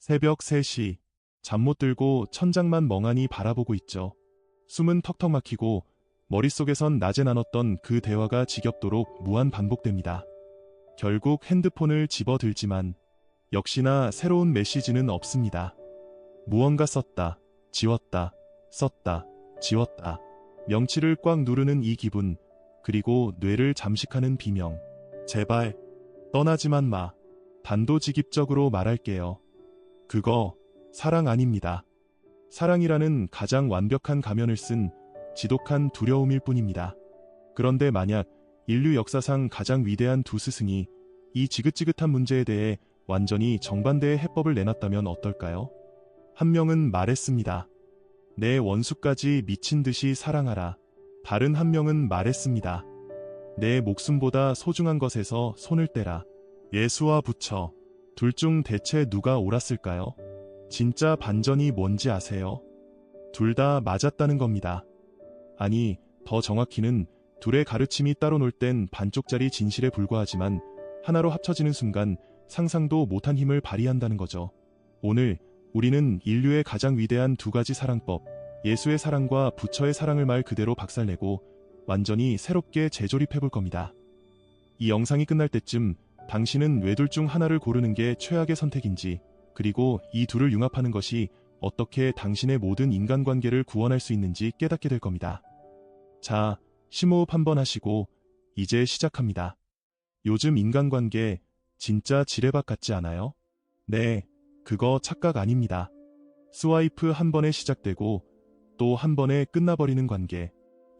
새벽 3시. 잠 못 들고 천장만 멍하니 바라보고 있죠. 숨은 턱턱 막히고 머릿속에선 낮에 나눴던 그 대화가 지겹도록 무한 반복됩니다. 결국 핸드폰을 집어들지만 역시나 새로운 메시지는 없습니다. 무언가 썼다, 지웠다, 썼다, 지웠다. 명치를 꽉 누르는 이 기분, 그리고 뇌를 잠식하는 비명. 제발 떠나지만 마. 단도직입적으로 말할게요. 그거 사랑 아닙니다. 사랑이라는 가장 완벽한 가면을 쓴 지독한 두려움일 뿐입니다. 그런데 만약 인류 역사상 가장 위대한 두 스승이 이 지긋지긋한 문제에 대해 완전히 정반대의 해법을 내놨다면 어떨까요? 한 명은 말했습니다. 내 원수까지 미친 듯이 사랑하라. 다른 한 명은 말했습니다. 내 목숨보다 소중한 것에서 손을 떼라. 예수와 부처, 둘 중 대체 누가 옳았을까요? 진짜 반전이 뭔지 아세요? 둘 다 맞았다는 겁니다. 아니, 더 정확히는 둘의 가르침이 따로 놀 땐 반쪽짜리 진실에 불과하지만 하나로 합쳐지는 순간 상상도 못한 힘을 발휘한다는 거죠. 오늘 우리는 인류의 가장 위대한 두 가지 사랑법, 예수의 사랑과 부처의 사랑을 말 그대로 박살내고 완전히 새롭게 재조립해볼 겁니다. 이 영상이 끝날 때쯤 당신은 왜 둘 중 하나를 고르는 게 최악의 선택인지, 그리고 이 둘을 융합하는 것이 어떻게 당신의 모든 인간관계를 구원할 수 있는지 깨닫게 될 겁니다. 자, 심호흡 한번 하시고 이제 시작합니다. 요즘 인간관계 진짜 지뢰밭 같지 않아요? 네, 그거 착각 아닙니다. 스와이프 한 번에 시작되고 또 한 번에 끝나버리는 관계.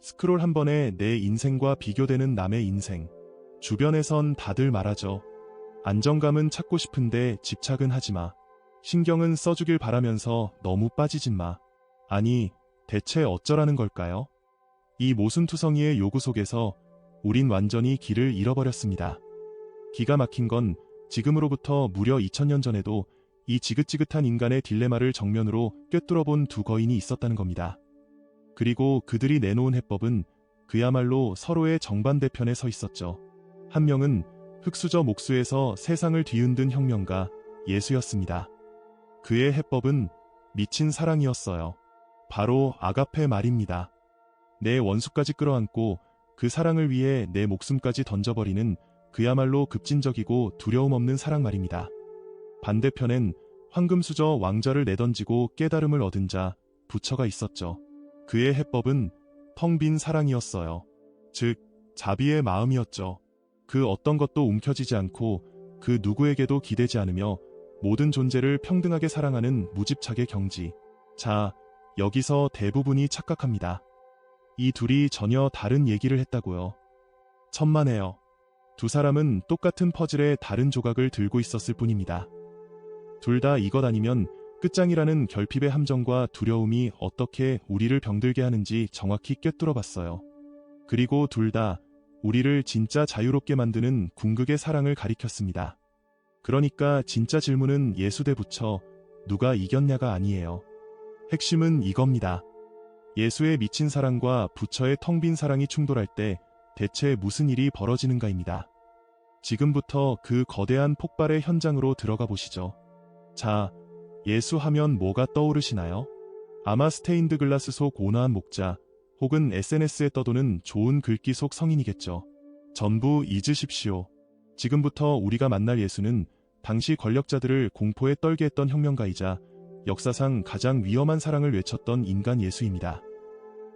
스크롤 한 번에 내 인생과 비교되는 남의 인생. 주변에선 다들 말하죠. 안정감은 찾고 싶은데 집착은 하지마. 신경은 써주길 바라면서 너무 빠지진 마. 아니, 대체 어쩌라는 걸까요? 이 모순투성이의 요구 속에서 우린 완전히 길을 잃어버렸습니다. 기가 막힌 건 지금으로부터 무려 2000년 전에도 이 지긋지긋한 인간의 딜레마를 정면으로 꿰뚫어본 두 거인이 있었다는 겁니다. 그리고 그들이 내놓은 해법은 그야말로 서로의 정반대편에 서 있었죠. 한 명은 흙수저 목수에서 세상을 뒤흔든 혁명가 예수였습니다. 그의 해법은 미친 사랑이었어요. 바로 아가페 말입니다. 내 원수까지 끌어안고 그 사랑을 위해 내 목숨까지 던져버리는 그야말로 급진적이고 두려움 없는 사랑 말입니다. 반대편엔 황금수저 왕좌를 내던지고 깨달음을 얻은 자 부처가 있었죠. 그의 해법은 텅 빈 사랑이었어요. 즉, 자비의 마음이었죠. 그 어떤 것도 움켜쥐지 않고 그 누구에게도 기대지 않으며 모든 존재를 평등하게 사랑하는 무집착의 경지. 자, 여기서 대부분이 착각합니다. 이 둘이 전혀 다른 얘기를 했다고요. 천만에요. 두 사람은 똑같은 퍼즐의 다른 조각을 들고 있었을 뿐입니다. 둘 다 이것 아니면 끝장이라는 결핍의 함정과 두려움이 어떻게 우리를 병들게 하는지 정확히 꿰뚫어 봤어요. 그리고 둘 다 우리를 진짜 자유롭게 만드는 궁극의 사랑을 가리켰습니다. 그러니까 진짜 질문은 예수 대 부처, 누가 이겼냐가 아니에요. 핵심은 이겁니다. 예수의 미친 사랑과 부처의 텅 빈 사랑이 충돌할 때 대체 무슨 일이 벌어지는가입니다. 지금부터 그 거대한 폭발의 현장으로 들어가 보시죠. 자, 예수 하면 뭐가 떠오르시나요? 아마 스테인드 글라스 속 온화한 목자, 혹은 SNS에 떠도는 좋은 글귀 속 성인이겠죠. 전부 잊으십시오. 지금부터 우리가 만날 예수는 당시 권력자들을 공포에 떨게 했던 혁명가이자 역사상 가장 위험한 사랑을 외쳤던 인간 예수입니다.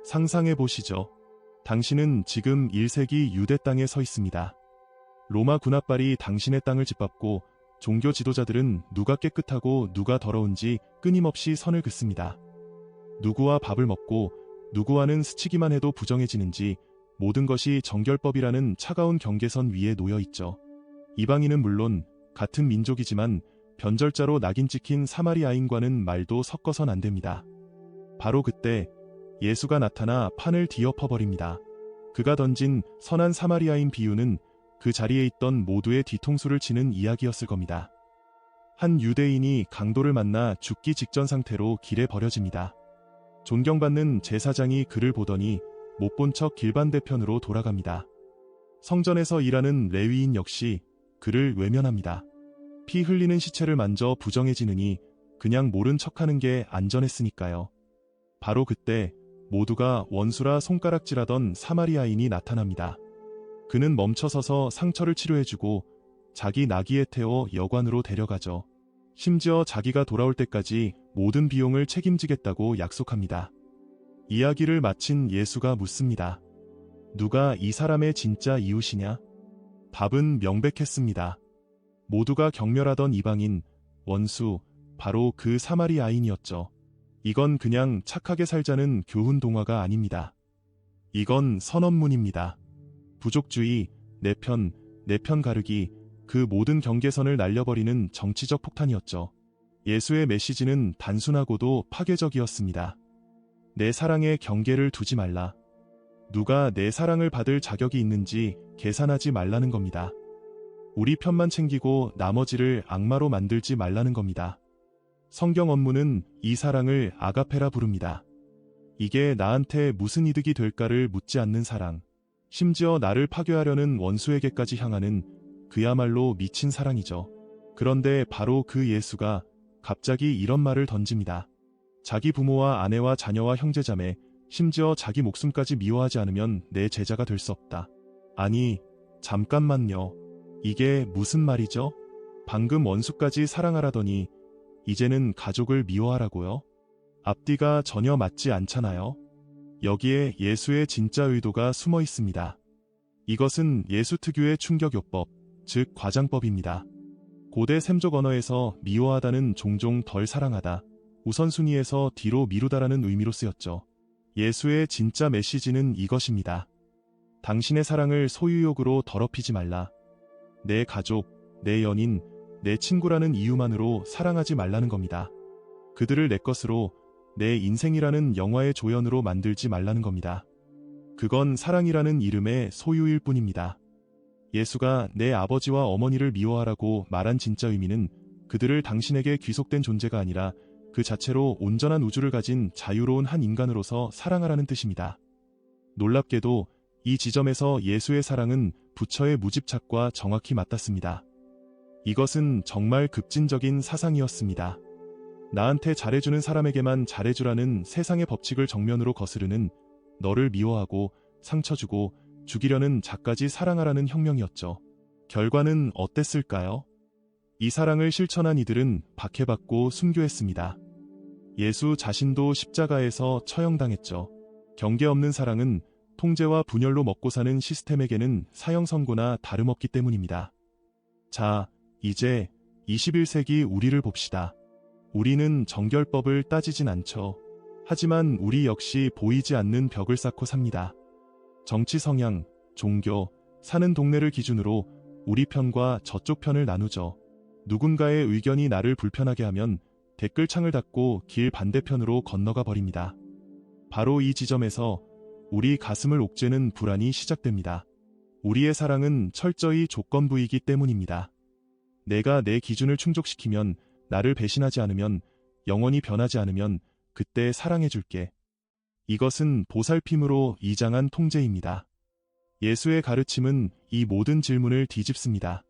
상상해 보시죠. 당신은 지금 1세기 유대 땅에 서 있습니다. 로마 군합발이 당신의 땅을 짓밟고 종교 지도자들은 누가 깨끗하고 누가 더러운지 끊임없이 선을 긋습니다. 누구와 밥을 먹고 누구와는 스치기만 해도 부정해지는지 모든 것이 정결법이라는 차가운 경계선 위에 놓여 있죠. 이방인은 물론 같은 민족이지만 변절자로 낙인 찍힌 사마리아인과는 말도 섞어선 안 됩니다. 바로 그때 예수가 나타나 판을 뒤엎어버립니다. 그가 던진 선한 사마리아인 비유는 그 자리에 있던 모두의 뒤통수를 치는 이야기였을 겁니다. 한 유대인이 강도를 만나 죽기 직전 상태로 길에 버려집니다. 존경받는 제사장이 그를 보더니 못 본 척 길반대편으로 돌아갑니다. 성전에서 일하는 레위인 역시 그를 외면합니다. 피 흘리는 시체를 만져 부정해지느니 그냥 모른 척하는 게 안전했으니까요. 바로 그때 모두가 원수라 손가락질하던 사마리아인이 나타납니다. 그는 멈춰서서 상처를 치료해주고 자기 나귀에 태워 여관으로 데려가죠. 심지어 자기가 돌아올 때까지 모든 비용을 책임지겠다고 약속합니다. 이야기를 마친 예수가 묻습니다. 누가 이 사람의 진짜 이웃이냐? 답은 명백했습니다. 모두가 경멸하던 이방인, 원수, 바로 그 사마리아인이었죠. 이건 그냥 착하게 살자는 교훈 동화가 아닙니다. 이건 선언문입니다. 부족주의, 내 편 가르기, 그 모든 경계선을 날려버리는 정치적 폭탄이었죠. 예수의 메시지는 단순하고도 파괴적이었습니다. 내 사랑에 경계를 두지 말라. 누가 내 사랑을 받을 자격이 있는지 계산하지 말라는 겁니다. 우리 편만 챙기고 나머지를 악마로 만들지 말라는 겁니다. 성경 원문은 이 사랑을 아가페라 부릅니다. 이게 나한테 무슨 이득이 될까를 묻지 않는 사랑. 심지어 나를 파괴하려는 원수에게까지 향하는 그야말로 미친 사랑이죠. 그런데 바로 그 예수가 갑자기 이런 말을 던집니다. 자기 부모와 아내와 자녀와 형제자매, 심지어 자기 목숨까지 미워하지 않으면 내 제자가 될 수 없다. 아니, 잠깐만요. 이게 무슨 말이죠? 방금 원수까지 사랑하라더니 이제는 가족을 미워하라고요? 앞뒤가 전혀 맞지 않잖아요. 여기에 예수의 진짜 의도가 숨어 있습니다. 이것은 예수 특유의 충격요법, 즉 과장법입니다. 고대 셈족 언어에서 미워하다는 종종 덜 사랑하다, 우선순위에서 뒤로 미루다라는 의미로 쓰였죠. 예수의 진짜 메시지는 이것입니다. 당신의 사랑을 소유욕으로 더럽히지 말라. 내 가족, 내 연인, 내 친구라는 이유만으로 사랑하지 말라는 겁니다. 그들을 내 것으로, 내 인생이라는 영화의 조연으로 만들지 말라는 겁니다. 그건 사랑이라는 이름의 소유일 뿐입니다. 예수가 내 아버지와 어머니를 미워하라고 말한 진짜 의미는 그들을 당신에게 귀속된 존재가 아니라 그 자체로 온전한 우주를 가진 자유로운 한 인간으로서 사랑하라는 뜻입니다. 놀랍게도 이 지점에서 예수의 사랑은 부처의 무집착과 정확히 맞닿습니다. 이것은 정말 급진적인 사상이었습니다. 나한테 잘해주는 사람에게만 잘해주라는 세상의 법칙을 정면으로 거스르는, 너를 미워하고 상처주고 죽이려는 자까지 사랑하라는 혁명이었죠. 결과는 어땠을까요? 이 사랑을 실천한 이들은 박해받고 순교했습니다. 예수 자신도 십자가에서 처형당했죠. 경계 없는 사랑은 통제와 분열로 먹고 사는 시스템에게는 사형 선고나 다름없기 때문입니다. 자, 이제 21세기 우리를 봅시다. 우리는 정결법을 따지진 않죠. 하지만 우리 역시 보이지 않는 벽을 쌓고 삽니다. 정치 성향, 종교, 사는 동네를 기준으로 우리 편과 저쪽 편을 나누죠. 누군가의 의견이 나를 불편하게 하면 댓글창을 닫고 길 반대편으로 건너가 버립니다. 바로 이 지점에서 우리 가슴을 옥죄는 불안이 시작됩니다. 우리의 사랑은 철저히 조건부이기 때문입니다. 내가 내 기준을 충족시키면, 나를 배신하지 않으면, 영원히 변하지 않으면 그때 사랑해줄게. 이것은 보살핌으로 이장한 통제입니다. 예수의 가르침은 이 모든 질문을 뒤집습니다.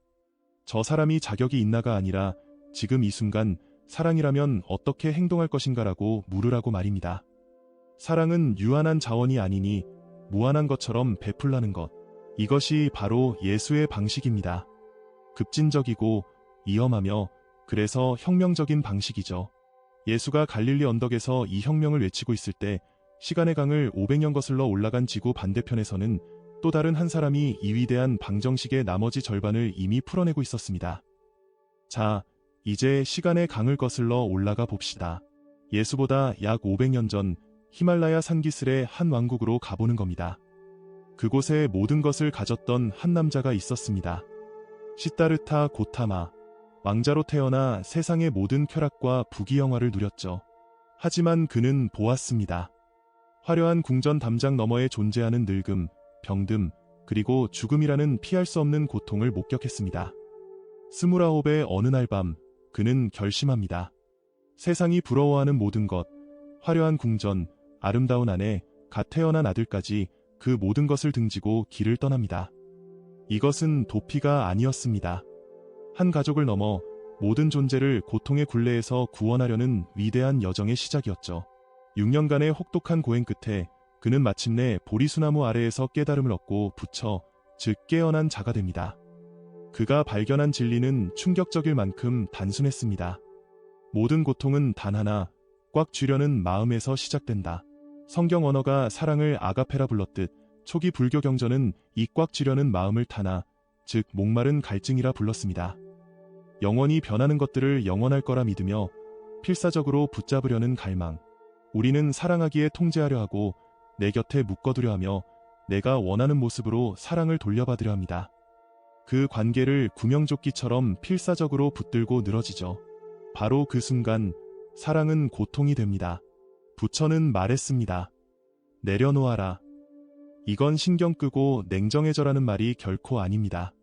저 사람이 자격이 있나가 아니라 지금 이 순간 사랑이라면 어떻게 행동할 것인가라고 물으라고 말입니다. 사랑은 유한한 자원이 아니니 무한한 것처럼 베풀라는 것. 이것이 바로 예수의 방식입니다. 급진적이고 위험하며 그래서 혁명적인 방식이죠. 예수가 갈릴리 언덕에서 이 혁명을 외치고 있을 때 시간의 강을 500년 거슬러 올라간 지구 반대편에서는 또 다른 한 사람이 이 위대한 방정식의 나머지 절반을 이미 풀어내고 있었습니다. 자, 이제 시간의 강을 거슬러 올라가 봅시다. 예수보다 약 500년 전 히말라야 산기슭의 한 왕국으로 가보는 겁니다. 그곳에 모든 것을 가졌던 한 남자가 있었습니다. 시타르타 고타마. 왕자로 태어나 세상의 모든 쾌락과 부귀영화를 누렸죠. 하지만 그는 보았습니다. 화려한 궁전 담장 너머에 존재하는 늙음, 병듦, 그리고 죽음이라는 피할 수 없는 고통을 목격했습니다. 29의 어느 날 밤, 그는 결심합니다. 세상이 부러워하는 모든 것, 화려한 궁전, 아름다운 아내, 갓 태어난 아들까지 그 모든 것을 등지고 길을 떠납니다. 이것은 도피가 아니었습니다. 한 가족을 넘어 모든 존재를 고통의 굴레에서 구원하려는 위대한 여정의 시작이었죠. 6년간의 혹독한 고행 끝에 그는 마침내 보리수나무 아래에서 깨달음을 얻고 부처, 즉 깨어난 자가 됩니다. 그가 발견한 진리는 충격적일 만큼 단순했습니다. 모든 고통은 단 하나, 꽉 쥐려는 마음에서 시작된다. 성경 언어가 사랑을 아가페라 불렀듯 초기 불교 경전은 이 꽉 쥐려는 마음을 타나, 즉 목마른 갈증이라 불렀습니다. 영원히 변하는 것들을 영원할 거라 믿으며 필사적으로 붙잡으려는 갈망. 우리는 사랑하기에 통제하려 하고 내 곁에 묶어두려 하며 내가 원하는 모습으로 사랑을 돌려받으려 합니다. 그 관계를 구명조끼처럼 필사적으로 붙들고 늘어지죠. 바로 그 순간 사랑은 고통이 됩니다. 부처는 말했습니다. 내려놓아라. 이건 신경 끄고 냉정해져라는 말이 결코 아닙니다.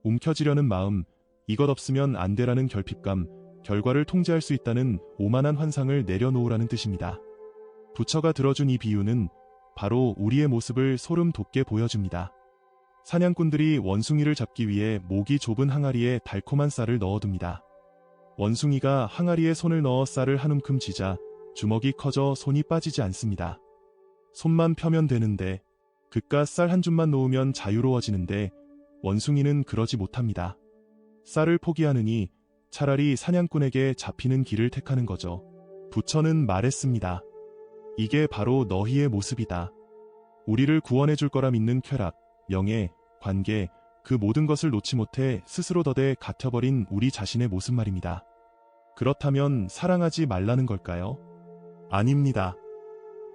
움켜쥐려는 마음, 이것 없으면 안 되라는 결핍감, 결과를 통제할 수 있다는 오만한 환상을 내려놓으라는 뜻입니다. 부처가 들어준 이 비유는 바로 우리의 모습을 소름 돋게 보여줍니다. 사냥꾼들이 원숭이를 잡기 위해 목이 좁은 항아리에 달콤한 쌀을 넣어둡니다. 원숭이가 항아리에 손을 넣어 쌀을 한 움큼 쥐자 주먹이 커져 손이 빠지지 않습니다. 손만 펴면 되는데, 그깟 쌀 한 줌만 놓으면 자유로워지는데 원숭이는 그러지 못합니다. 쌀을 포기하느니 차라리 사냥꾼에게 잡히는 길을 택하는 거죠. 부처는 말했습니다. 이게 바로 너희의 모습이다. 우리를 구원해 줄 거라 믿는 쾌락, 명예, 관계, 그 모든 것을 놓지 못해 스스로 덫에 갇혀버린 우리 자신의 모습 말입니다. 그렇다면 사랑하지 말라는 걸까요? 아닙니다.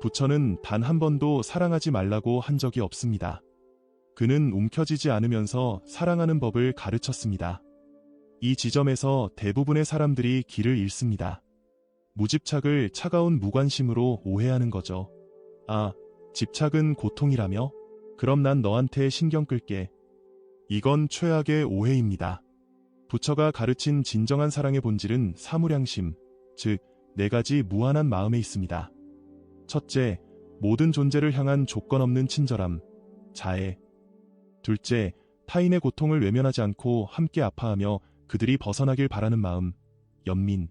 부처는 단 한 번도 사랑하지 말라고 한 적이 없습니다. 그는 움켜쥐지 않으면서 사랑하는 법을 가르쳤습니다. 이 지점에서 대부분의 사람들이 길을 잃습니다. 무집착을 차가운 무관심으로 오해하는 거죠. 아, 집착은 고통이라며? 그럼 난 너한테 신경 끌게. 이건 최악의 오해입니다. 부처가 가르친 진정한 사랑의 본질은 사무량심, 즉, 네 가지 무한한 마음에 있습니다. 첫째, 모든 존재를 향한 조건 없는 친절함, 자애. 둘째, 타인의 고통을 외면하지 않고 함께 아파하며 그들이 벗어나길 바라는 마음, 연민.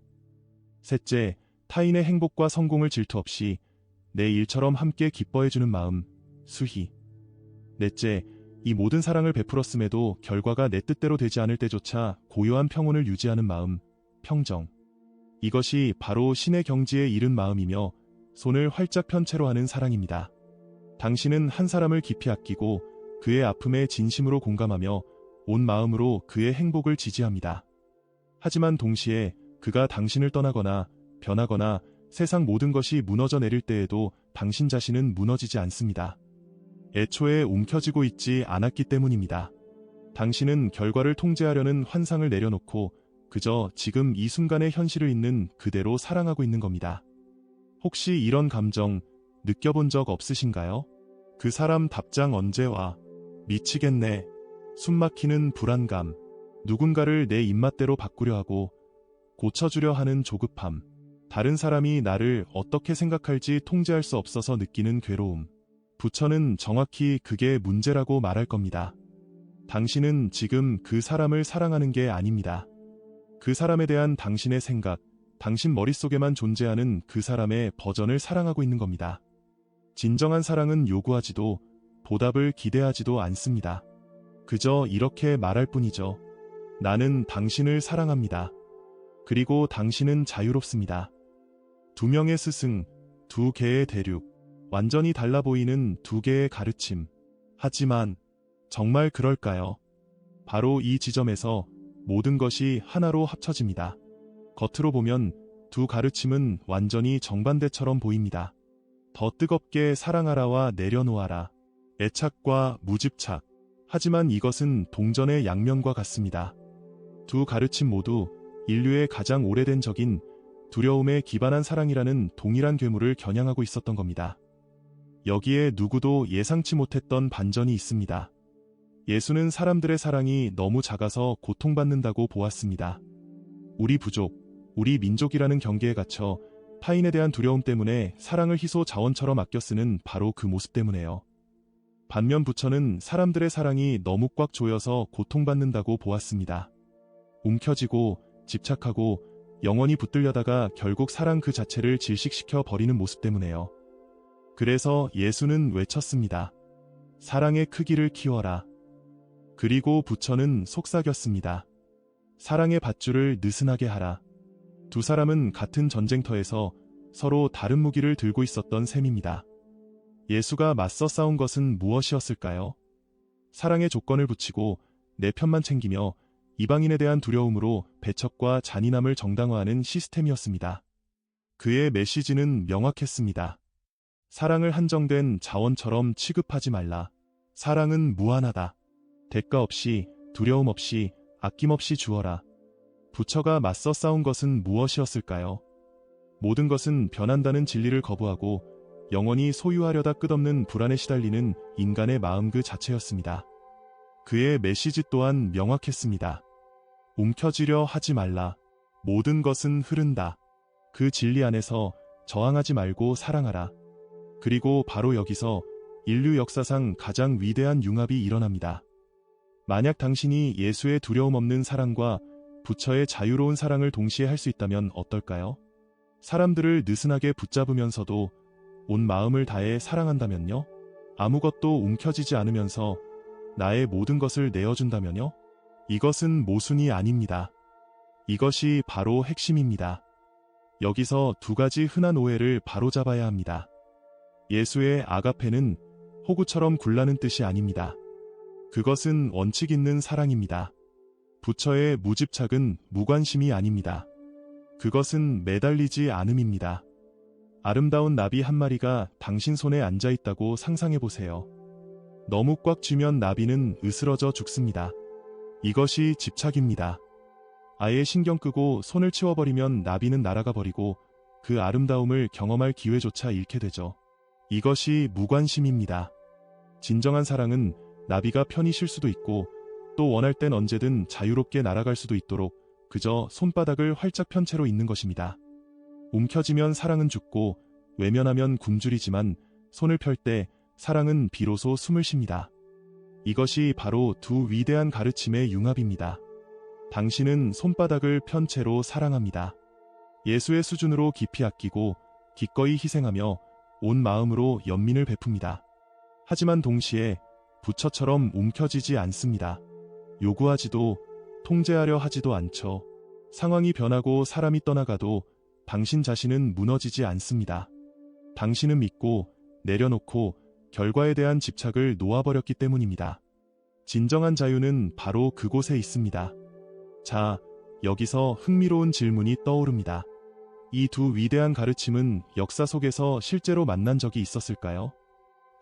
셋째, 타인의 행복과 성공을 질투 없이 내 일처럼 함께 기뻐해주는 마음, 수희. 넷째, 이 모든 사랑을 베풀었음에도 결과가 내 뜻대로 되지 않을 때조차 고요한 평온을 유지하는 마음, 평정. 이것이 바로 신의 경지에 이른 마음이며 손을 활짝 편 채로 하는 사랑입니다. 당신은 한 사람을 깊이 아끼고 그의 아픔에 진심으로 공감하며 온 마음으로 그의 행복을 지지합니다. 하지만 동시에 그가 당신을 떠나거나 변하거나 세상 모든 것이 무너져 내릴 때에도 당신 자신은 무너지지 않습니다. 애초에 움켜쥐고 있지 않았기 때문입니다. 당신은 결과를 통제하려는 환상을 내려놓고 그저 지금 이 순간의 현실을 있는 그대로 사랑하고 있는 겁니다. 혹시 이런 감정 느껴본 적 없으신가요? 그 사람 답장 언제 와? 미치겠네. 숨막히는 불안감. 누군가를 내 입맛대로 바꾸려 하고 고쳐주려 하는 조급함. 다른 사람이 나를 어떻게 생각할지 통제할 수 없어서 느끼는 괴로움. 부처는 정확히 그게 문제라고 말할 겁니다. 당신은 지금 그 사람을 사랑하는 게 아닙니다. 그 사람에 대한 당신의 생각, 당신 머릿속에만 존재하는 그 사람의 버전을 사랑하고 있는 겁니다. 진정한 사랑은 요구하지도 보답을 기대하지도 않습니다. 그저 이렇게 말할 뿐이죠. 나는 당신을 사랑합니다. 그리고 당신은 자유롭습니다. 두 명의 스승, 두 개의 대륙, 완전히 달라 보이는 두 개의 가르침. 하지만 정말 그럴까요? 바로 이 지점에서 모든 것이 하나로 합쳐집니다. 겉으로 보면 두 가르침은 완전히 정반대처럼 보입니다. 더 뜨겁게 사랑하라와 내려놓아라. 애착과 무집착. 하지만 이것은 동전의 양면과 같습니다. 두 가르침 모두 인류의 가장 오래된 적인 두려움에 기반한 사랑이라는 동일한 괴물을 겨냥하고 있었던 겁니다. 여기에 누구도 예상치 못했던 반전이 있습니다. 예수는 사람들의 사랑이 너무 작아서 고통받는다고 보았습니다. 우리 부족, 우리 민족이라는 경계에 갇혀 타인에 대한 두려움 때문에 사랑을 희소 자원처럼 아껴 쓰는 바로 그 모습 때문에요. 반면 부처는 사람들의 사랑이 너무 꽉 조여서 고통받는다고 보았습니다. 움켜쥐고 집착하고 영원히 붙들려다가 결국 사랑 그 자체를 질식시켜 버리는 모습 때문에요. 그래서 예수는 외쳤습니다. 사랑의 크기를 키워라. 그리고 부처는 속삭였습니다. 사랑의 밧줄을 느슨하게 하라. 두 사람은 같은 전쟁터에서 서로 다른 무기를 들고 있었던 셈입니다. 예수가 맞서 싸운 것은 무엇이었을까요? 사랑의 조건을 붙이고 내 편만 챙기며 이방인에 대한 두려움으로 배척과 잔인함을 정당화하는 시스템이었습니다. 그의 메시지는 명확했습니다. 사랑을 한정된 자원처럼 취급하지 말라. 사랑은 무한하다. 대가 없이, 두려움 없이, 아낌없이 주어라. 부처가 맞서 싸운 것은 무엇이었을까요? 모든 것은 변한다는 진리를 거부하고 영원히 소유하려다 끝없는 불안에 시달리는 인간의 마음 그 자체였습니다. 그의 메시지 또한 명확했습니다. 움켜쥐려 하지 말라. 모든 것은 흐른다. 그 진리 안에서 저항하지 말고 사랑하라. 그리고 바로 여기서 인류 역사상 가장 위대한 융합이 일어납니다. 만약 당신이 예수의 두려움 없는 사랑과 부처의 자유로운 사랑을 동시에 할 수 있다면 어떨까요? 사람들을 느슨하게 붙잡으면서도 온 마음을 다해 사랑한다면요? 아무것도 움켜쥐지 않으면서 나의 모든 것을 내어준다면요? 이것은 모순이 아닙니다. 이것이 바로 핵심입니다. 여기서 두 가지 흔한 오해를 바로잡아야 합니다. 예수의 아가페는 호구처럼 굴라는 뜻이 아닙니다. 그것은 원칙 있는 사랑입니다. 부처의 무집착은 무관심이 아닙니다. 그것은 매달리지 않음입니다. 아름다운 나비 한 마리가 당신 손에 앉아 있다고 상상해 보세요. 너무 꽉 쥐면 나비는 으스러져 죽습니다. 이것이 집착입니다. 아예 신경 끄고 손을 치워버리면 나비는 날아가 버리고 그 아름다움을 경험할 기회조차 잃게 되죠. 이것이 무관심입니다. 진정한 사랑은 나비가 편히 쉴 수도 있고 또 원할 땐 언제든 자유롭게 날아갈 수도 있도록 그저 손바닥을 활짝 편 채로 있는 것입니다. 움켜쥐면 사랑은 죽고 외면하면 굶주리지만 손을 펼 때 사랑은 비로소 숨을 쉽니다. 이것이 바로 두 위대한 가르침의 융합입니다. 당신은 손바닥을 편 채로 사랑합니다. 예수의 수준으로 깊이 아끼고 기꺼이 희생하며 온 마음으로 연민을 베풉니다. 하지만 동시에 부처처럼 움켜쥐지 않습니다. 요구하지도 통제하려 하지도 않죠. 상황이 변하고 사람이 떠나가도 당신 자신은 무너지지 않습니다. 당신은 믿고 내려놓고 결과에 대한 집착을 놓아버렸기 때문입니다. 진정한 자유는 바로 그곳에 있습니다. 자, 여기서 흥미로운 질문이 떠오릅니다. 이 두 위대한 가르침은 역사 속에서 실제로 만난 적이 있었을까요?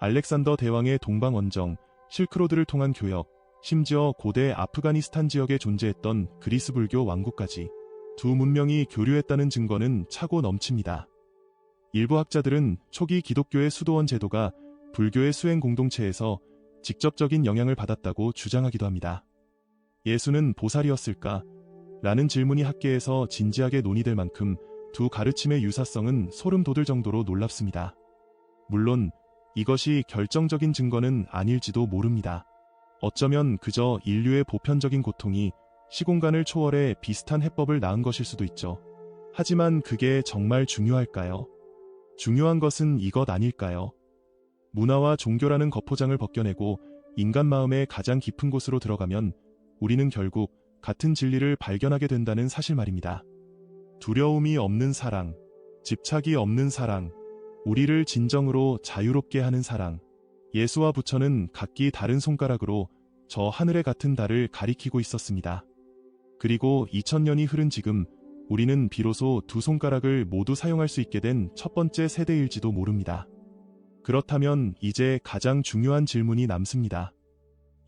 알렉산더 대왕의 동방원정, 실크로드를 통한 교역, 심지어 고대 아프가니스탄 지역에 존재했던 그리스 불교 왕국까지 두 문명이 교류했다는 증거는 차고 넘칩니다. 일부 학자들은 초기 기독교의 수도원 제도가 불교의 수행 공동체에서 직접적인 영향을 받았다고 주장하기도 합니다. 예수는 보살이었을까? 라는 질문이 학계에서 진지하게 논의될 만큼 두 가르침의 유사성은 소름 돋을 정도로 놀랍습니다. 물론 이것이 결정적인 증거는 아닐지도 모릅니다. 어쩌면 그저 인류의 보편적인 고통이 시공간을 초월해 비슷한 해법을 낳은 것일 수도 있죠. 하지만 그게 정말 중요할까요? 중요한 것은 이것 아닐까요? 문화와 종교라는 겉포장을 벗겨내고 인간 마음의 가장 깊은 곳으로 들어가면 우리는 결국 같은 진리를 발견하게 된다는 사실 말입니다. 두려움이 없는 사랑, 집착이 없는 사랑, 우리를 진정으로 자유롭게 하는 사랑. 예수와 부처는 각기 다른 손가락으로 저 하늘에 같은 달을 가리키고 있었습니다. 그리고 2000년이 흐른 지금 우리는 비로소 두 손가락을 모두 사용할 수 있게 된 첫 번째 세대일지도 모릅니다. 그렇다면 이제 가장 중요한 질문이 남습니다.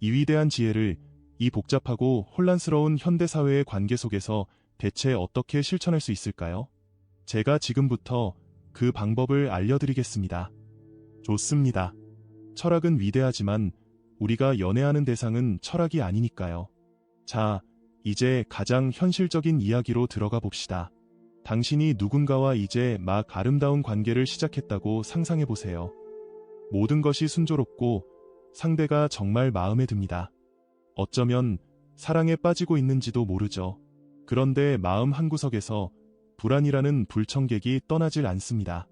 이 위대한 지혜를 이 복잡하고 혼란스러운 현대사회의 관계 속에서 대체 어떻게 실천할 수 있을까요? 제가 지금부터 그 방법을 알려드리겠습니다. 좋습니다. 철학은 위대하지만 우리가 연애하는 대상은 철학이 아니니까요. 자, 이제 가장 현실적인 이야기로 들어가 봅시다. 당신이 누군가와 이제 막 아름다운 관계를 시작했다고 상상해 보세요. 모든 것이 순조롭고 상대가 정말 마음에 듭니다. 어쩌면 사랑에 빠지고 있는지도 모르죠. 그런데 마음 한구석에서 불안이라는 불청객이 떠나질 않습니다.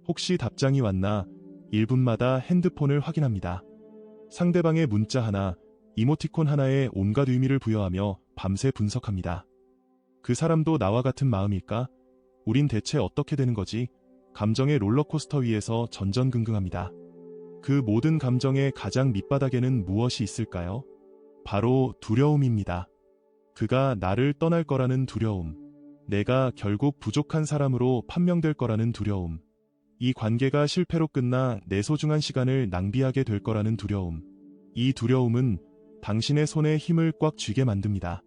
혹시 답장이 왔나 1분마다 핸드폰을 확인합니다. 상대방의 문자 하나, 이모티콘 하나에 온갖 의미를 부여하며 밤새 분석합니다. 그 사람도 나와 같은 마음일까? 우린 대체 어떻게 되는 거지? 감정의 롤러코스터 위에서 전전긍긍합니다. 그 모든 감정의 가장 밑바닥에는 무엇이 있을까요? 바로 두려움입니다. 그가 나를 떠날 거라는 두려움. 내가 결국 부족한 사람으로 판명될 거라는 두려움. 이 관계가 실패로 끝나 내 소중한 시간을 낭비하게 될 거라는 두려움. 이 두려움은 당신의 손에 힘을 꽉 쥐게 만듭니다.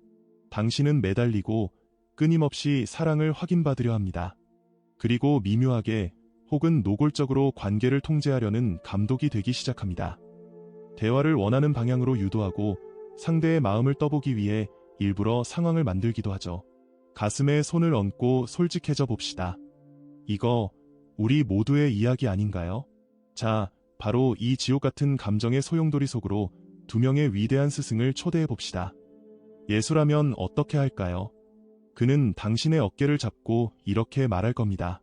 당신은 매달리고 끊임없이 사랑을 확인받으려 합니다. 그리고 미묘하게 혹은 노골적으로 관계를 통제하려는 감독이 되기 시작합니다. 대화를 원하는 방향으로 유도하고 상대의 마음을 떠보기 위해 일부러 상황을 만들기도 하죠. 가슴에 손을 얹고 솔직해져 봅시다. 이거 우리 모두의 이야기 아닌가요? 자, 바로 이 지옥 같은 감정의 소용돌이 속으로 두 명의 위대한 스승을 초대해 봅시다. 예수라면 어떻게 할까요? 그는 당신의 어깨를 잡고 이렇게 말할 겁니다.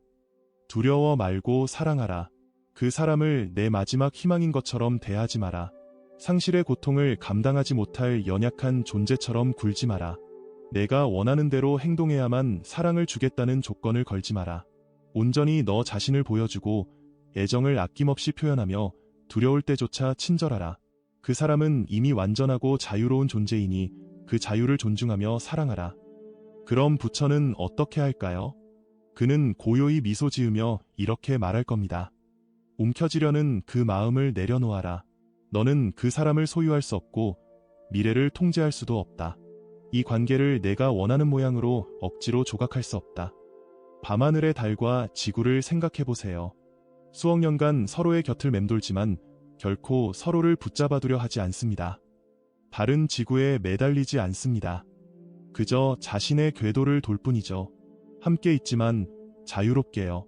두려워 말고 사랑하라. 그 사람을 내 마지막 희망인 것처럼 대하지 마라. 상실의 고통을 감당하지 못할 연약한 존재처럼 굴지 마라. 내가 원하는 대로 행동해야만 사랑을 주겠다는 조건을 걸지 마라. 온전히 너 자신을 보여주고 애정을 아낌없이 표현하며 두려울 때조차 친절하라. 그 사람은 이미 완전하고 자유로운 존재이니 그 자유를 존중하며 사랑하라. 그럼 부처는 어떻게 할까요? 그는 고요히 미소 지으며 이렇게 말할 겁니다. 움켜쥐려는 그 마음을 내려놓아라. 너는 그 사람을 소유할 수 없고 미래를 통제할 수도 없다. 이 관계를 내가 원하는 모양으로 억지로 조각할 수 없다. 밤하늘의 달과 지구를 생각해보세요. 수억 년간 서로의 곁을 맴돌지만 결코 서로를 붙잡아두려 하지 않습니다. 달은 지구에 매달리지 않습니다. 그저 자신의 궤도를 돌 뿐이죠. 함께 있지만 자유롭게요.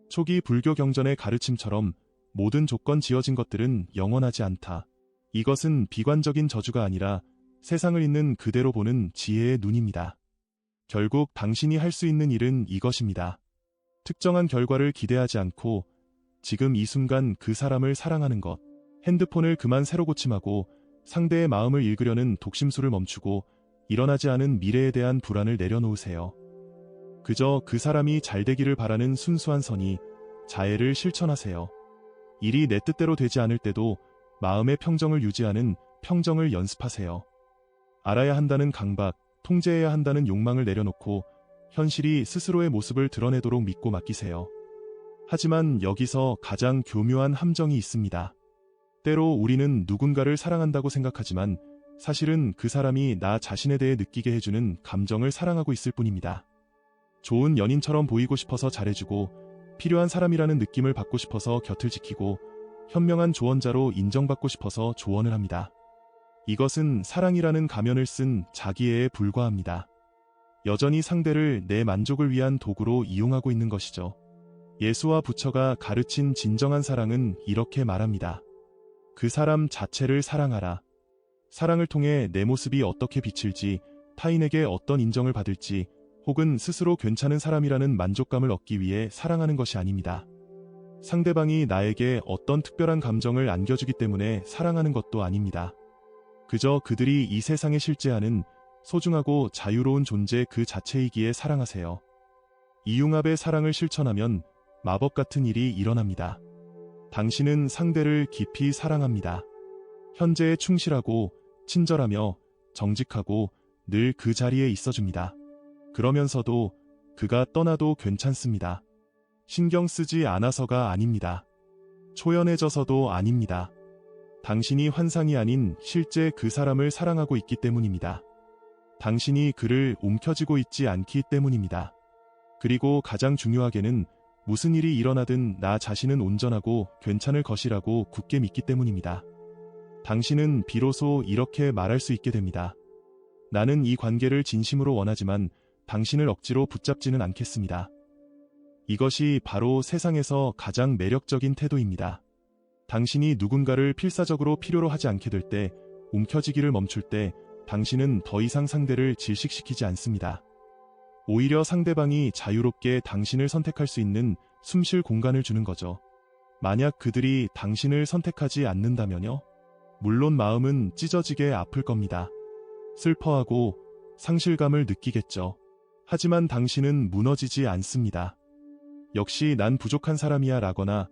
초기 불교 경전의 가르침처럼 모든 조건 지어진 것들은 영원하지 않다. 이것은 비관적인 저주가 아니라 세상을 있는 그대로 보는 지혜의 눈입니다. 결국 당신이 할 수 있는 일은 이것입니다. 특정한 결과를 기대하지 않고 지금 이 순간 그 사람을 사랑하는 것. 핸드폰을 그만 새로 고침하고 상대의 마음을 읽으려는 독심술을 멈추고 일어나지 않은 미래에 대한 불안을 내려놓으세요. 그저 그 사람이 잘 되기를 바라는 순수한 선의, 자애를 실천하세요. 일이 내 뜻대로 되지 않을 때도 마음의 평정을 유지하는 평정을 연습하세요. 알아야 한다는 강박, 통제해야 한다는 욕망을 내려놓고 현실이 스스로의 모습을 드러내도록 믿고 맡기세요. 하지만 여기서 가장 교묘한 함정이 있습니다. 때로 우리는 누군가를 사랑한다고 생각하지만 사실은 그 사람이 나 자신에 대해 느끼게 해주는 감정을 사랑하고 있을 뿐입니다. 좋은 연인처럼 보이고 싶어서 잘해주고 필요한 사람이라는 느낌을 받고 싶어서 곁을 지키고 현명한 조언자로 인정받고 싶어서 조언을 합니다. 이것은 사랑이라는 가면을 쓴 자기애에 불과합니다. 여전히 상대를 내 만족을 위한 도구로 이용하고 있는 것이죠. 예수와 부처가 가르친 진정한 사랑은 이렇게 말합니다. 그 사람 자체를 사랑하라. 사랑을 통해 내 모습이 어떻게 비칠지, 타인에게 어떤 인정을 받을지, 혹은 스스로 괜찮은 사람이라는 만족감을 얻기 위해 사랑하는 것이 아닙니다. 상대방이 나에게 어떤 특별한 감정을 안겨주기 때문에 사랑하는 것도 아닙니다. 그저 그들이 이 세상에 실제하는 소중하고 자유로운 존재 그 자체이기에 사랑하세요. 이융합의 사랑을 실천하면 마법 같은 일이 일어납니다. 당신은 상대를 깊이 사랑합니다. 현재에 충실하고 친절하며 정직하고 늘 그 자리에 있어줍니다. 그러면서도 그가 떠나도 괜찮습니다. 신경 쓰지 않아서가 아닙니다. 초연해져서도 아닙니다. 당신이 환상이 아닌 실제 그 사람을 사랑하고 있기 때문입니다. 당신이 그를 움켜쥐고 있지 않기 때문입니다. 그리고 가장 중요하게는 무슨 일이 일어나든 나 자신은 온전하고 괜찮을 것이라고 굳게 믿기 때문입니다. 당신은 비로소 이렇게 말할 수 있게 됩니다. 나는 이 관계를 진심으로 원하지만 당신을 억지로 붙잡지는 않겠습니다. 이것이 바로 세상에서 가장 매력적인 태도입니다. 당신이 누군가를 필사적으로 필요로 하지 않게 될 때, 움켜쥐기를 멈출 때 당신은 더 이상 상대를 질식시키지 않습니다. 오히려 상대방이 자유롭게 당신을 선택할 수 있는 숨쉴 공간을 주는 거죠. 만약 그들이 당신을 선택하지 않는다면요? 물론 마음은 찢어지게 아플 겁니다. 슬퍼하고 상실감을 느끼겠죠. 하지만 당신은 무너지지 않습니다. 역시 난 부족한 사람이야 라거나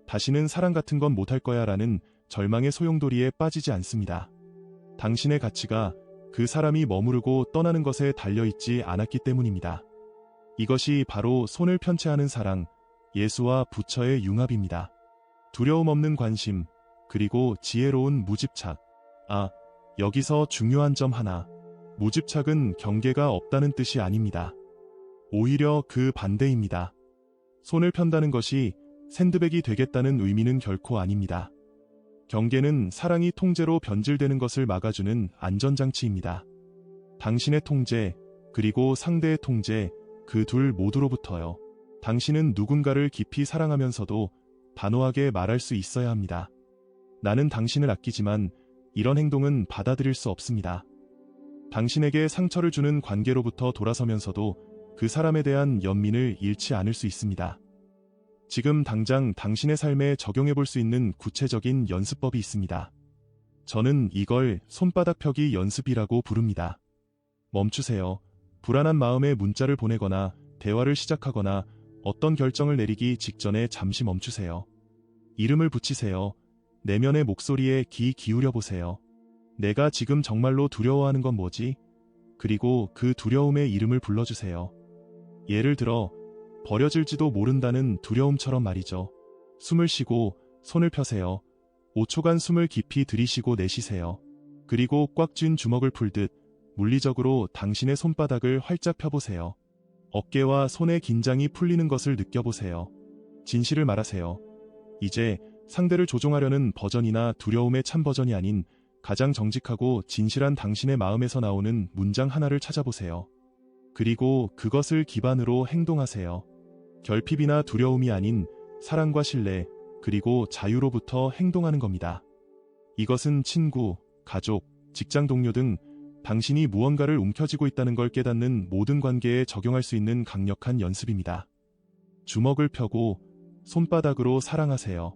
다시는 사랑 같은 건 못할 거야 라는 절망의 소용돌이에 빠지지 않습니다. 당신의 가치가 그 사람이 머무르고 떠나는 것에 달려있지 않았기 때문입니다. 이것이 바로 손을 편채하는 사랑, 예수와 부처의 융합입니다. 두려움 없는 관심, 그리고 지혜로운 무집착. 여기서 중요한 점 하나. 무집착은 경계가 없다는 뜻이 아닙니다. 오히려 그 반대입니다. 손을 편다는 것이 샌드백이 되겠다는 의미는 결코 아닙니다. 경계는 사랑이 통제로 변질되는 것을 막아주는 안전장치입니다. 당신의 통제, 그리고 상대의 통제, 그 둘 모두로부터요. 당신은 누군가를 깊이 사랑하면서도 단호하게 말할 수 있어야 합니다. 나는 당신을 아끼지만 이런 행동은 받아들일 수 없습니다. 당신에게 상처를 주는 관계로부터 돌아서면서도 그 사람에 대한 연민을 잃지 않을 수 있습니다. 지금 당장 당신의 삶에 적용해 볼 수 있는 구체적인 연습법이 있습니다. 저는 이걸 손바닥 펴기 연습이라고 부릅니다. 멈추세요. 불안한 마음에 문자를 보내거나 대화를 시작하거나 어떤 결정을 내리기 직전에 잠시 멈추세요. 이름을 붙이세요. 내면의 목소리에 귀 기울여 보세요. 내가 지금 정말로 두려워하는 건 뭐지? 그리고 그 두려움의 이름을 불러주세요. 예를 들어 버려질지도 모른다는 두려움처럼 말이죠. 숨을 쉬고 손을 펴세요. 5초간 숨을 깊이 들이쉬고 내쉬세요. 그리고 꽉 쥔 주먹을 풀듯 물리적으로 당신의 손바닥을 활짝 펴보세요. 어깨와 손의 긴장이 풀리는 것을 느껴보세요. 진실을 말하세요. 이제 상대를 조종하려는 버전이나 두려움의 참 버전이 아닌 가장 정직하고 진실한 당신의 마음에서 나오는 문장 하나를 찾아보세요. 그리고 그것을 기반으로 행동하세요. 결핍이나 두려움이 아닌 사랑과 신뢰, 그리고 자유로부터 행동하는 겁니다. 이것은 친구, 가족, 직장 동료 등 당신이 무언가를 움켜쥐고 있다는 걸 깨닫는 모든 관계에 적용할 수 있는 강력한 연습입니다. 주먹을 펴고 손바닥으로 사랑하세요.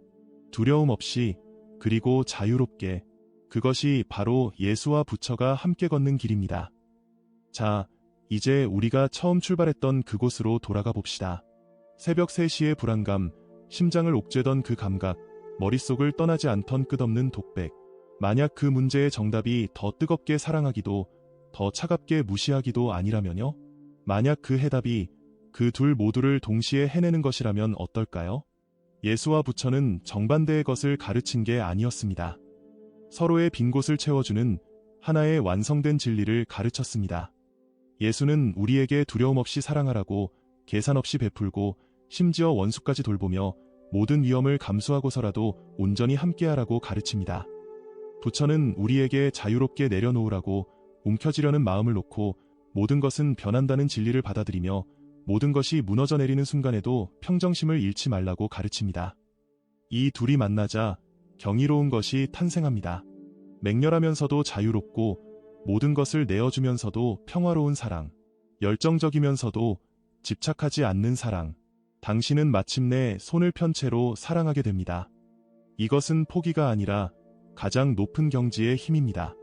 두려움 없이, 그리고 자유롭게. 그것이 바로 예수와 부처가 함께 걷는 길입니다. 자, 이제 우리가 처음 출발했던 그곳으로 돌아가 봅시다. 새벽 3시의 불안감, 심장을 옥죄던 그 감각, 머릿속을 떠나지 않던 끝없는 독백. 만약 그 문제의 정답이 더 뜨겁게 사랑하기도, 더 차갑게 무시하기도 아니라면요? 만약 그 해답이 그 둘 모두를 동시에 해내는 것이라면 어떨까요? 예수와 부처는 정반대의 것을 가르친 게 아니었습니다. 서로의 빈 곳을 채워주는 하나의 완성된 진리를 가르쳤습니다. 예수는 우리에게 두려움 없이 사랑하라고, 계산 없이 베풀고, 심지어 원수까지 돌보며 모든 위험을 감수하고서라도 온전히 함께하라고 가르칩니다. 부처는 우리에게 자유롭게 내려놓으라고, 움켜쥐려는 마음을 놓고 모든 것은 변한다는 진리를 받아들이며 모든 것이 무너져 내리는 순간에도 평정심을 잃지 말라고 가르칩니다. 이 둘이 만나자 경이로운 것이 탄생합니다. 맹렬하면서도 자유롭고 모든 것을 내어주면서도 평화로운 사랑, 열정적이면서도 집착하지 않는 사랑. 당신은 마침내 손을 편 채로 사랑하게 됩니다. 이것은 포기가 아니라 가장 높은 경지의 힘입니다.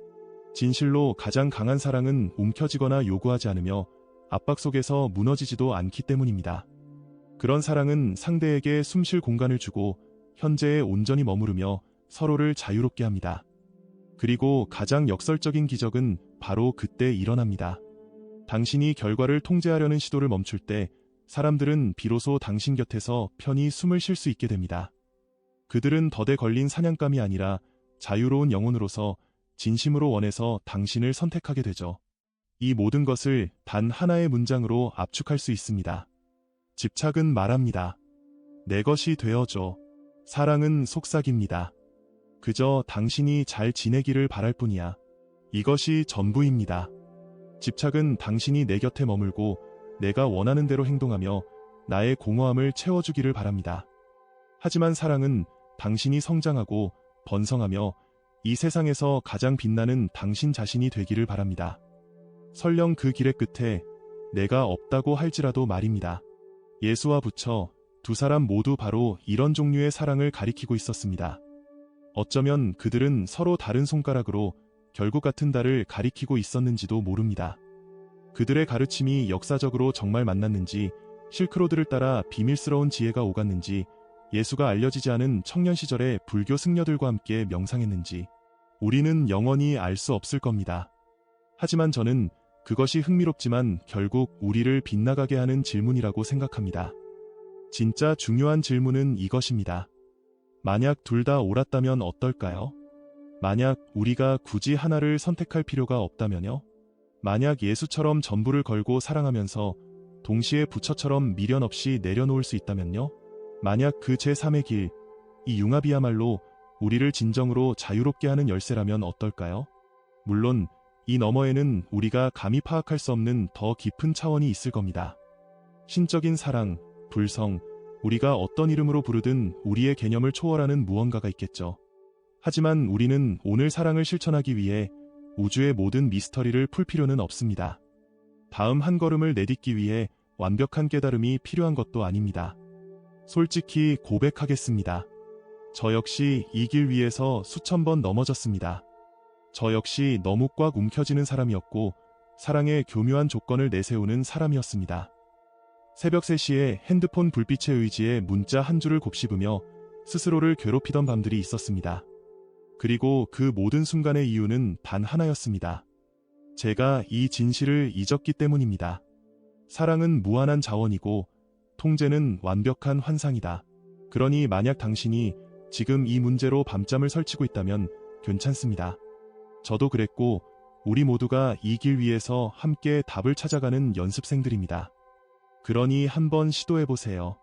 진실로 가장 강한 사랑은 움켜쥐거나 요구하지 않으며 압박 속에서 무너지지도 않기 때문입니다. 그런 사랑은 상대에게 숨쉴 공간을 주고 현재에 온전히 머무르며 서로를 자유롭게 합니다. 그리고 가장 역설적인 기적은 바로 그때 일어납니다. 당신이 결과를 통제하려는 시도를 멈출 때 사람들은 비로소 당신 곁에서 편히 숨을 쉴 수 있게 됩니다. 그들은 덫에 걸린 사냥감이 아니라 자유로운 영혼으로서 진심으로 원해서 당신을 선택하게 되죠. 이 모든 것을 단 하나의 문장으로 압축할 수 있습니다. 집착은 말합니다. 내 것이 되어줘. 사랑은 속삭입니다. 그저 당신이 잘 지내기를 바랄 뿐이야. 이것이 전부입니다. 집착은 당신이 내 곁에 머물고 내가 원하는 대로 행동하며 나의 공허함을 채워주기를 바랍니다. 하지만 사랑은 당신이 성장하고 번성하며 이 세상에서 가장 빛나는 당신 자신이 되기를 바랍니다. 설령 그 길의 끝에 내가 없다고 할지라도 말입니다. 예수와 부처, 두 사람 모두 바로 이런 종류의 사랑을 가리키고 있었습니다. 어쩌면 그들은 서로 다른 손가락으로 결국 같은 달을 가리키고 있었는지도 모릅니다. 그들의 가르침이 역사적으로 정말 맞났는지, 실크로드를 따라 비밀스러운 지혜가 오갔는지, 예수가 알려지지 않은 청년 시절의 불교 승려들과 함께 명상했는지, 우리는 영원히 알 수 없을 겁니다. 하지만 저는 그것이 흥미롭지만 결국 우리를 빗나가게 하는 질문이라고 생각합니다. 진짜 중요한 질문은 이것입니다. 만약 둘 다 옳았다면 어떨까요? 만약 우리가 굳이 하나를 선택할 필요가 없다면요? 만약 예수처럼 전부를 걸고 사랑하면서 동시에 부처처럼 미련 없이 내려놓을 수 있다면요? 만약 그 제3의 길, 이 융합이야말로 우리를 진정으로 자유롭게 하는 열쇠라면 어떨까요? 물론 이 너머에는 우리가 감히 파악할 수 없는 더 깊은 차원이 있을 겁니다. 신적인 사랑, 불성, 우리가 어떤 이름으로 부르든 우리의 개념을 초월하는 무언가가 있겠죠. 하지만 우리는 오늘 사랑을 실천하기 위해 우주의 모든 미스터리를 풀 필요는 없습니다. 다음 한 걸음을 내딛기 위해 완벽한 깨달음이 필요한 것도 아닙니다. 솔직히 고백하겠습니다. 저 역시 이 길 위에서 수천 번 넘어졌습니다. 저 역시 너무 꽉 움켜쥐는 사람이었고 사랑의 교묘한 조건을 내세우는 사람이었습니다. 새벽 3시에 핸드폰 불빛의 의지에 문자 한 줄을 곱씹으며 스스로를 괴롭히던 밤들이 있었습니다. 그리고 그 모든 순간의 이유는 단 하나였습니다. 제가 이 진실을 잊었기 때문입니다. 사랑은 무한한 자원이고 통제는 완벽한 환상이다. 그러니 만약 당신이 지금 이 문제로 밤잠을 설치고 있다면 괜찮습니다. 저도 그랬고 우리 모두가 이 길 위에서 함께 답을 찾아가는 연습생들입니다. 그러니 한번 시도해보세요.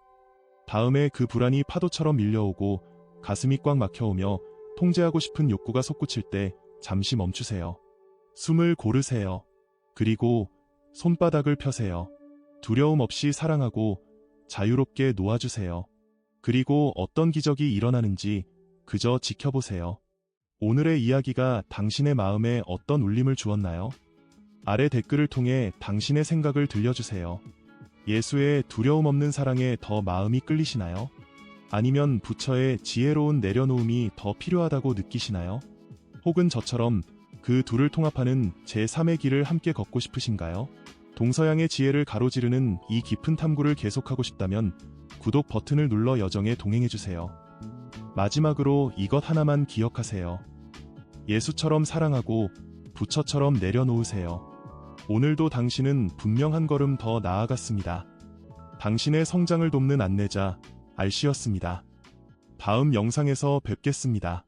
다음에 그 불안이 파도처럼 밀려오고 가슴이 꽉 막혀오며 통제하고 싶은 욕구가 솟구칠 때 잠시 멈추세요. 숨을 고르세요. 그리고 손바닥을 펴세요. 두려움 없이 사랑하고 자유롭게 놓아주세요. 그리고 어떤 기적이 일어나는지 그저 지켜보세요. 오늘의 이야기가 당신의 마음에 어떤 울림을 주었나요? 아래 댓글을 통해 당신의 생각을 들려주세요. 예수의 두려움 없는 사랑에 더 마음이 끌리시나요? 아니면 부처의 지혜로운 내려놓음이 더 필요하다고 느끼시나요? 혹은 저처럼 그 둘을 통합하는 제3의 길을 함께 걷고 싶으신가요? 동서양의 지혜를 가로지르는 이 깊은 탐구를 계속하고 싶다면 구독 버튼을 눌러 여정에 동행해주세요. 마지막으로 이것 하나만 기억하세요. 예수처럼 사랑하고 부처처럼 내려놓으세요. 오늘도 당신은 분명 한 걸음 더 나아갔습니다. 당신의 성장을 돕는 안내자, 알씨였습니다. 다음 영상에서 뵙겠습니다.